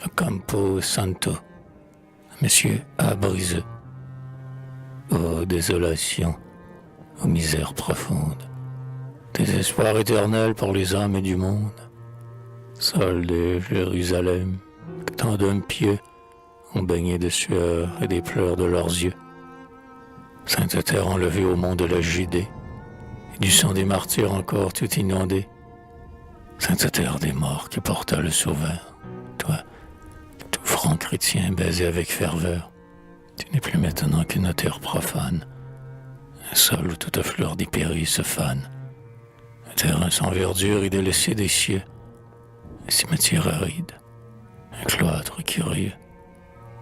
le Campo Santo, Monsieur A. Briseux. Ô désolation, ô misère profonde, désespoir éternel pour les âmes du monde. Sol de Jérusalem, que tant d'hommes pieux ont baigné de sueur et des pleurs de leurs yeux. Sainte terre enlevée au mont de la Judée, et du sang des martyrs encore tout inondé. Sainte terre des morts qui porta le Sauveur, toi, tout franc chrétien baisé avec ferveur, tu n'es plus maintenant qu'une terre profane, un sol où toute fleur d'hypérie se fane, un terrain sans verdure et délaissé des cieux, un cimetière aride, un cloître curieux,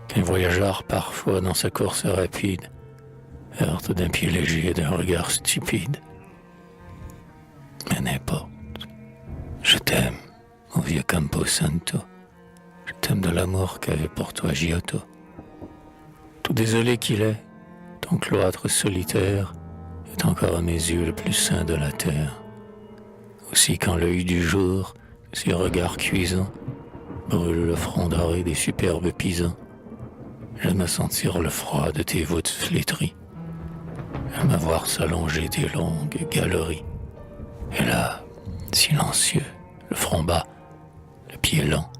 qu'un voyageur parfois dans sa course rapide heurte d'un pied léger et d'un regard stupide. Mais n'importe, je t'aime, mon vieux Campo Santo, je t'aime de l'amour qu'avait pour toi Giotto. Tout désolé qu'il est, ton cloître solitaire est encore à mes yeux le plus saint de la terre. Aussi quand l'œil du jour, ses regards cuisants, brûle le front doré des superbes pisans, j'aime à sentir le froid de tes voûtes flétries, j'aime à voir s'allonger tes longues galeries. Et là, silencieux, le front bas, le pied lent,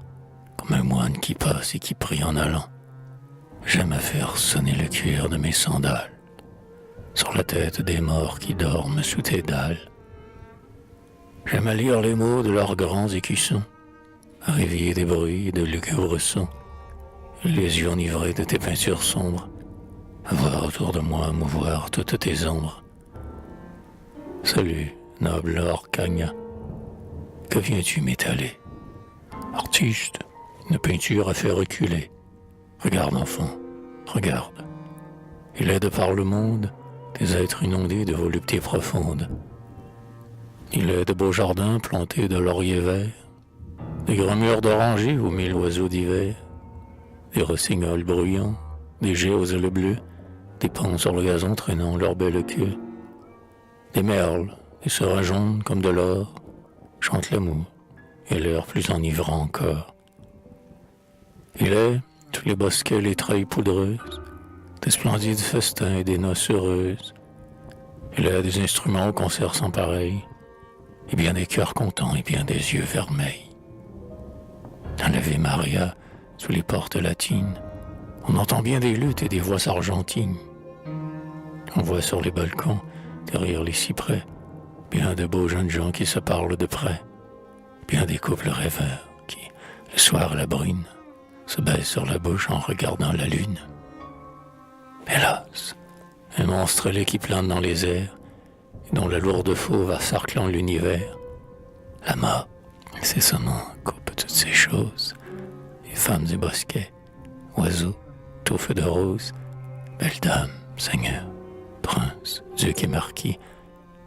comme un moine qui passe et qui prie en allant. J'aime à faire sonner le cuir de mes sandales sur la tête des morts qui dorment sous tes dalles. J'aime à lire les mots de leurs grands écussons, à réveiller des bruits et de lugubres sons, et les yeux enivrés de tes peintures sombres, à voir autour de moi mouvoir toutes tes ombres. Salut, noble Orcagna, que viens-tu m'étaler? Artiste, une peinture à faire reculer. Regarde, enfant, regarde. Il est de par le monde des êtres inondés de volupté profonde. Il est de beaux jardins plantés de lauriers verts, des grands murs d'orangers aux mille oiseaux d'hiver, des rossignols bruyants, des geais aux ailes bleues, des pans sur le gazon traînant leur belle queue, des merles, des serins jaunes comme de l'or, chantent l'amour et l'air plus enivrant encore. Il est tous les bosquets, les treilles poudreuses, des splendides festins et des noces heureuses. Il a des instruments au concert sans pareil, et bien des cœurs contents et bien des yeux vermeils. Dans l'Ave Maria, sous les portes latines, on entend bien des luttes et des voix sargentines. On voit sur les balcons, derrière les cyprès, bien de beaux jeunes gens qui se parlent de près, bien des couples rêveurs qui, le soir à la brune, se baissent sur la bouche en regardant la lune. Hélas, un monstre ailé qui plane dans les airs, et dont la lourde fauve va sarclant l'univers. La mort, incessamment, coupe toutes ces choses, les femmes et bosquets, oiseaux, touffes de roses, belles dames, seigneurs, princes, ducs et marquis,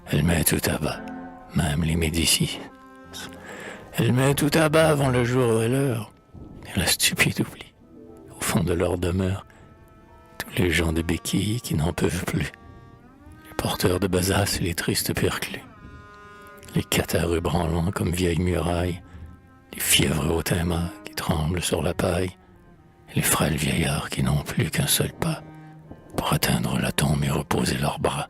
elle met tout à bas, même les Médicis. Elle met tout à bas avant le jour et l'heure, et la stupide oublie, au fond de leur demeure, tous les gens de béquilles qui n'en peuvent plus, les porteurs de besaces et les tristes perclus, les catarreux branlants comme vieilles murailles, les fièvres au teint mat qui tremblent sur la paille, et les frêles vieillards qui n'ont plus qu'un seul pas pour atteindre la tombe et reposer leurs bras.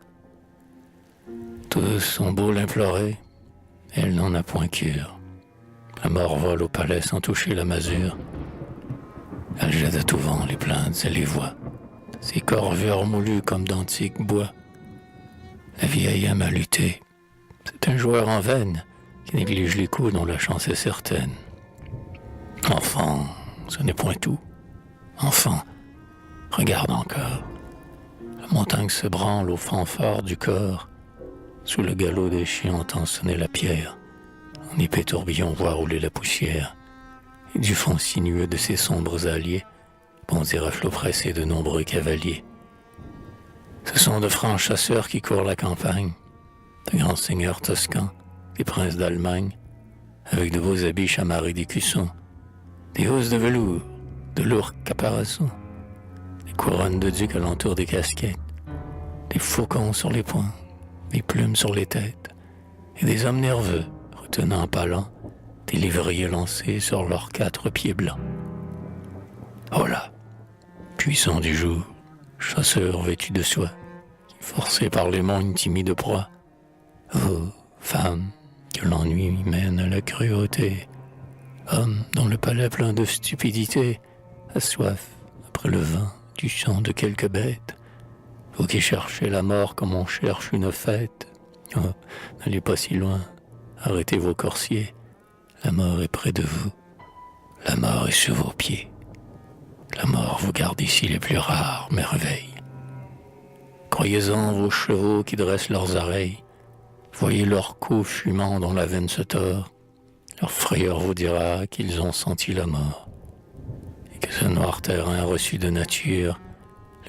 Tous ont beau l'implorer, elle n'en a point cure. La mort vole au palais sans toucher la masure. Elle jette à tout vent les plaintes et les voix, ses corps vermoulus comme d'antiques bois. La vieille aime à lutter. C'est un joueur en veine qui néglige les coups dont la chance est certaine. Enfant, ce n'est point tout. Enfant, regarde encore. La montagne se branle au fanfare du corps. Sous le galop des chiens entend sonner la pierre. En épais tourbillon voit rouler la poussière. Et du fond sinueux de ses sombres alliés bondir à flots pressés de nombreux cavaliers. Ce sont de francs chasseurs qui courent la campagne, de grands seigneurs toscans, des princes d'Allemagne, avec de beaux habits chamarrés d'écussons, des hausses de velours, de lourds caparaçons, des couronnes de ducs alentour des casquettes, des faucons sur les poings, des plumes sur les têtes, et des hommes nerveux, retenant en palan, des lévriers lancés sur leurs 4 pieds blancs. Oh là, puissant du jour, chasseur vêtu de soie, qui forcé par l'aimant une timide proie, ô femme, que l'ennui mène à la cruauté, homme dont le palais plein de stupidité a soif après le vin du sang de quelque bête, vous qui cherchez la mort comme on cherche une fête, oh, n'allez pas si loin, arrêtez vos corsiers, la mort est près de vous, la mort est sous vos pieds, la mort vous garde ici les plus rares merveilles. Croyez-en vos chevaux qui dressent leurs oreilles, voyez leurs coups fumants dont la veine se tord, leur frayeur vous dira qu'ils ont senti la mort, et que ce noir terrain reçu de nature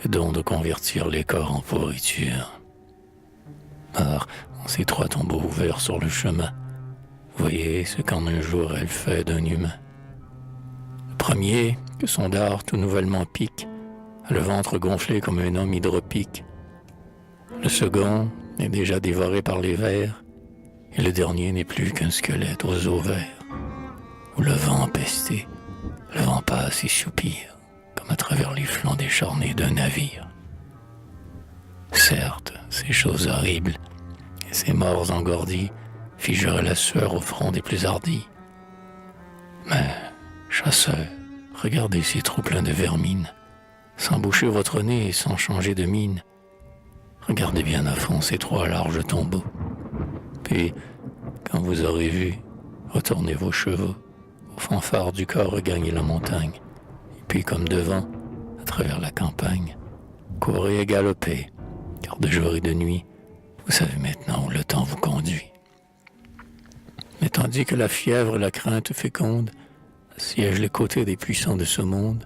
le don de convertir les corps en pourriture. Or, en ces trois tombeaux ouverts sur le chemin, voyez ce qu'en un jour elle fait d'un humain. Le premier, que son dard tout nouvellement pique, a le ventre gonflé comme un homme hydropique. Le second est déjà dévoré par les vers, et le dernier n'est plus qu'un squelette aux os verts, où le vent empesté, le vent passe et soupire, comme à travers les flancs décharnés d'un navire. Certes, ces choses horribles, et ces morts engourdis, figeraient la sueur au front des plus hardis. Mais, chasseurs, regardez ces trous pleins de vermine, sans boucher votre nez et sans changer de mine. Regardez bien à fond ces trois larges tombeaux. Puis, quand vous aurez vu, retournez vos chevaux, au fanfare du corps regagnez la montagne. Et puis, comme devant, à travers la campagne, courez et galopez, car de jour et de nuit, vous savez maintenant où le temps vous conduit. Mais tandis que la fièvre et la crainte féconde assiègent les côtés des puissants de ce monde,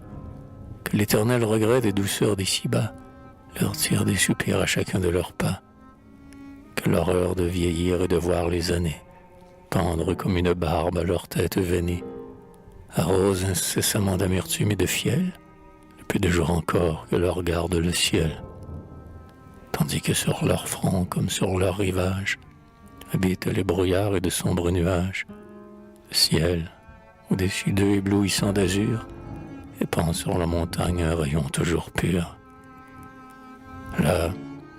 que l'éternel regret des douceurs des ci-bas leur tire des soupirs à chacun de leurs pas, que l'horreur de vieillir et de voir les années pendre comme une barbe à leur tête veinée arrose incessamment d'amertume et de fiel le peu de jours encore que leur garde le ciel, tandis que sur leur front comme sur leur rivage habitent les brouillards et de sombres nuages, le ciel, au-dessus d'eux éblouissant d'azur, épand sur la montagne un rayon toujours pur. Là,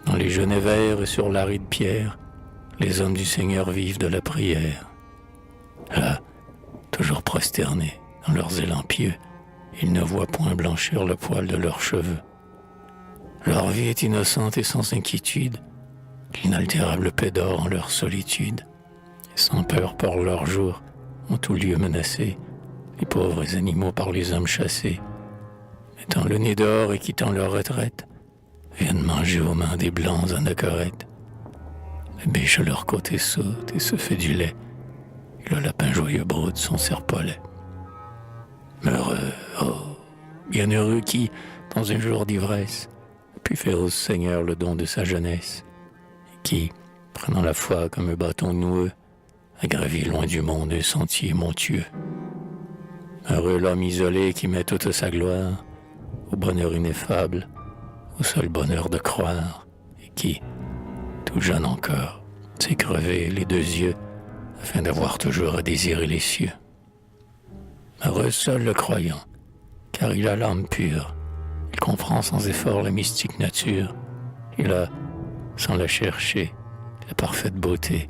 dans les genêts verts et sur l'aride pierre, les hommes du Seigneur vivent de la prière. Là, toujours prosternés dans leurs élans pieux, ils ne voient point blanchir le poil de leurs cheveux. Leur vie est innocente et sans inquiétude, l'inaltérable paix d'or en leur solitude, et sans peur par leur jour, en tout lieu menacés, les pauvres animaux par les hommes chassés, mettant le nez dehors et quittant leur retraite, viennent manger aux mains des blancs anachorettes. La biche à leur côté saute et se fait du lait, et le lapin joyeux brode son serpolet. Heureux, oh, bienheureux qui, dans un jour d'ivresse, a pu faire au Seigneur le don de sa jeunesse, et qui, prenant la foi comme un bâton noueux, a gravi loin du monde un sentier montueux. Heureux l'homme isolé qui met toute sa gloire au bonheur ineffable, au seul bonheur de croire, et qui, tout jeune encore, s'est crevé les deux yeux afin d'avoir toujours à désirer les cieux. Heureux seul le croyant, car il a l'âme pure, il comprend sans effort la mystique nature, il a, sans la chercher, la parfaite beauté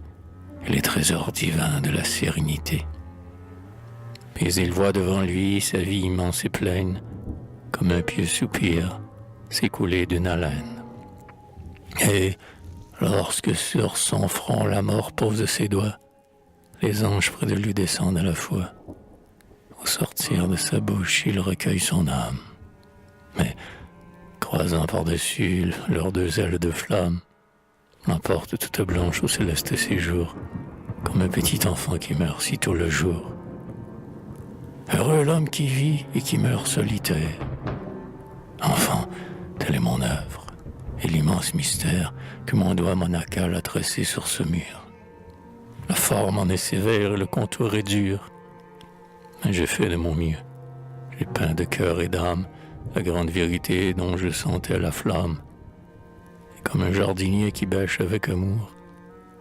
et les trésors divins de la sérénité. Puis il voit devant lui sa vie immense et pleine, comme un pieux soupir s'écouler d'une haleine. Et lorsque sur son front la mort pose ses doigts, les anges près de lui descendent à la fois. Au sortir de sa bouche, il recueille son âme. Mais, croisant par-dessus leurs deux ailes de flamme, l'emporte toute blanche au céleste séjour, comme un petit enfant qui meurt sitôt le jour. Heureux l'homme qui vit et qui meurt solitaire. Enfant, telle est mon œuvre, et l'immense mystère que mon doigt monacal a tracé sur ce mur. La forme en est sévère et le contour est dur, mais j'ai fait de mon mieux. J'ai peint de cœur et d'âme la grande vérité dont je sentais la flamme. Et comme un jardinier qui bêche avec amour,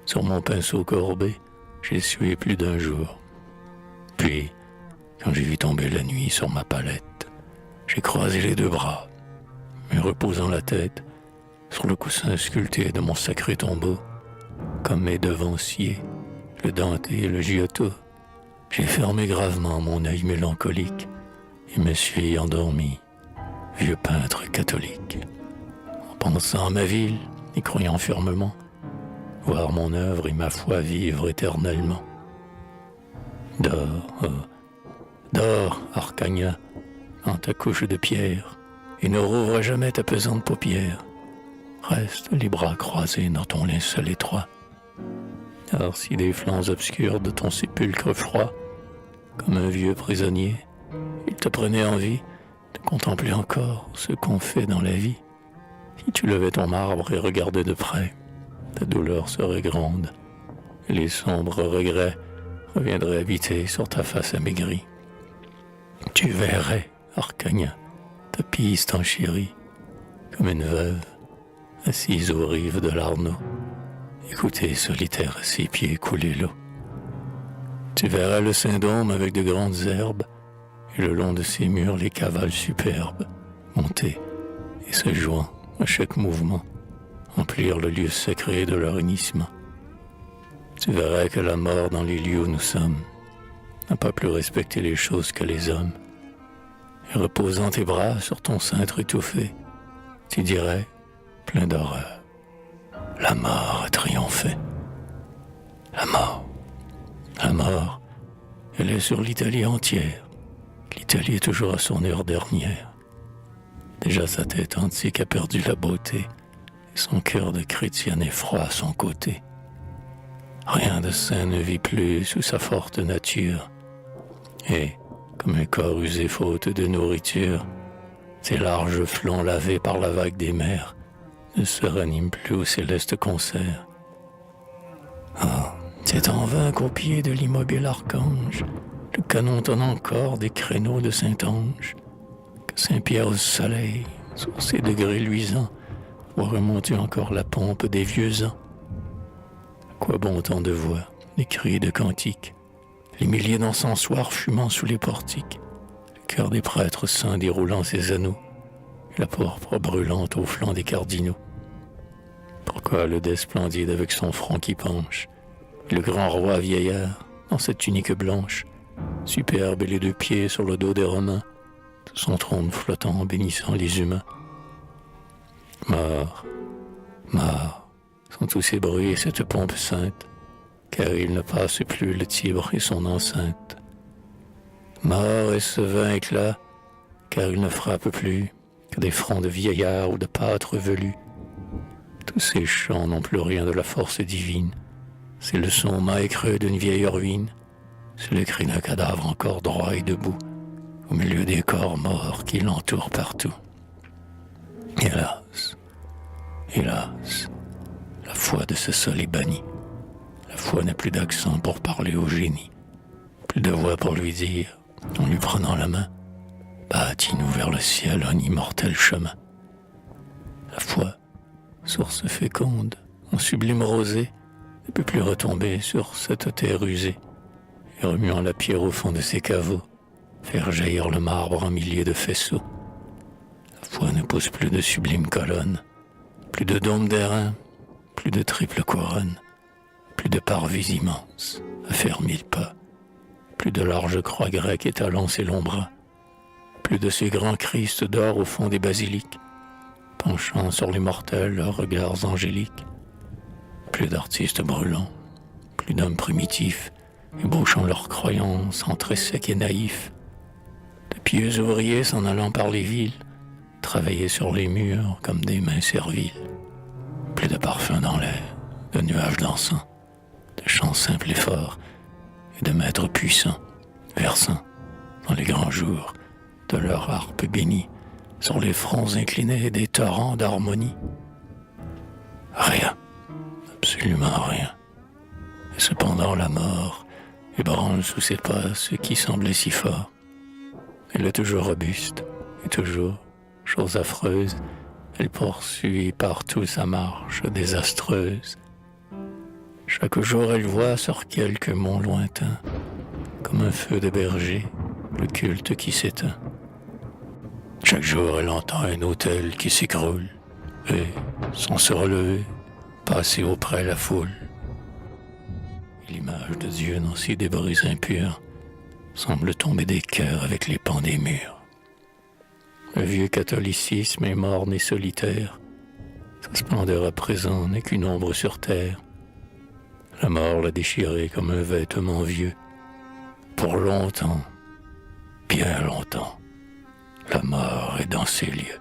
sur mon pinceau courbé, j'ai sué plus d'un jour. Puis, quand j'ai vu tomber la nuit sur ma palette, J'ai croisé les deux bras, me reposant la tête sur le coussin sculpté de mon sacré tombeau, comme mes devanciers, le Dante et le Giotto. J'ai fermé gravement mon œil mélancolique et me suis endormi, vieux peintre catholique, en pensant à ma ville et croyant fermement voir mon œuvre et ma foi vivre éternellement. Dors, dors, Arcagna, dans ta couche de pierre, et ne rouvre jamais ta pesante paupière. Reste les bras croisés dans ton linceul étroit. Car si des flancs obscurs de ton sépulcre froid, comme un vieux prisonnier, il te prenait envie de contempler encore ce qu'on fait dans la vie, si tu levais ton marbre et regardais de près, ta douleur serait grande, et les sombres regrets reviendraient habiter sur ta face amaigrie. Tu verrais, Arcagna, ta piste enchérie, comme une veuve, assise aux rives de l'Arno, écouter solitaire à ses pieds couler l'eau. Tu verrais le Saint-Dôme avec de grandes herbes, et le long de ses murs les cavales superbes, monter et se jouant à chaque mouvement, emplir le lieu sacré de leur hennissement. Tu verrais que la mort dans les lieux où nous sommes n'a pas plus respecté les choses que les hommes. Et reposant tes bras sur ton cintre étouffé, tu dirais, plein d'horreur, la mort a triomphé. La mort, elle est sur l'Italie entière. L'Italie est toujours à son heure dernière. Déjà sa tête antique a perdu la beauté, et son cœur de chrétienne est froid à son côté. Rien de sain ne vit plus sous sa forte nature, et, comme un corps usé faute de nourriture, ses larges flancs lavés par la vague des mers ne se raniment plus au céleste concert. Ah, c'est en vain qu'au pied de l'immobile archange, le canon tonne encore des créneaux de Saint-Ange, que Saint-Pierre au soleil, sur ses degrés luisants, voit remonter encore la pompe des vieux ans. Quoi bon tant de voix, des cris de cantiques, les milliers d'encensoirs fumant sous les portiques, le cœur des prêtres saints déroulant ses anneaux, et la pourpre brûlante au flanc des cardinaux. Pourquoi le dais splendide avec son front qui penche, et le grand roi vieillard, dans cette tunique blanche, superbe et les deux pieds sur le dos des Romains, sous son trône flottant bénissant les humains. Mort, sont tous ces bruits et cette pompe sainte, car il ne passe plus le Tibre et son enceinte. Mort est ce vain éclat, car il ne frappe plus que des fronts de vieillards ou de pâtres velus. Tous ces chants n'ont plus rien de la force divine. C'est le son maigre d'une vieille ruine. C'est le cri d'un cadavre encore droit et debout, au milieu des corps morts qui l'entourent partout. Hélas, la foi de ce sol est bannie. La foi n'a plus d'accent pour parler au génie, plus de voix pour lui dire, en lui prenant la main, bâtis-nous vers le ciel un immortel chemin. La foi, source féconde, en sublime rosée, ne peut plus retomber sur cette terre usée, et remuant la pierre au fond de ses caveaux, faire jaillir le marbre en milliers de faisceaux. La foi ne pose plus de sublimes colonnes, plus de dômes d'airain, plus de triples couronnes, plus de parvis immenses, à faire 1000 pas, plus de larges croix grecques étalant ses longs bras, plus de ces grands Christ d'or au fond des basiliques, penchant sur les mortels leurs regards angéliques, plus d'artistes brûlants, plus d'hommes primitifs, ébauchant leurs croyances en très secs et naïfs, de pieux ouvriers s'en allant par les villes, travailler sur les murs comme des mains serviles, plus de parfums dans l'air, de nuages d'encens, de chants simples et forts, et de maîtres puissants, versant, dans les grands jours, de leur harpe bénie, sur les fronts inclinés des torrents d'harmonie. Rien, absolument rien. Et cependant la mort ébranle sous ses pas ce qui semblait si fort. Elle est toujours robuste, et toujours, chose affreuse, elle poursuit partout sa marche désastreuse. Chaque jour elle voit sur quelques monts lointains, comme un feu de berger, le culte qui s'éteint. Chaque jour, elle entend un autel qui s'écroule et, sans se relever, passer auprès la foule. Et l'image de Dieu dans ces débris impurs semble tomber des cœurs avec les pans des murs. Le vieux catholicisme est morne et solitaire. Sa splendeur à présent n'est qu'une ombre sur terre. La mort l'a déchiré comme un vêtement vieux. Pour longtemps, bien longtemps, la mort est dans ces lieux.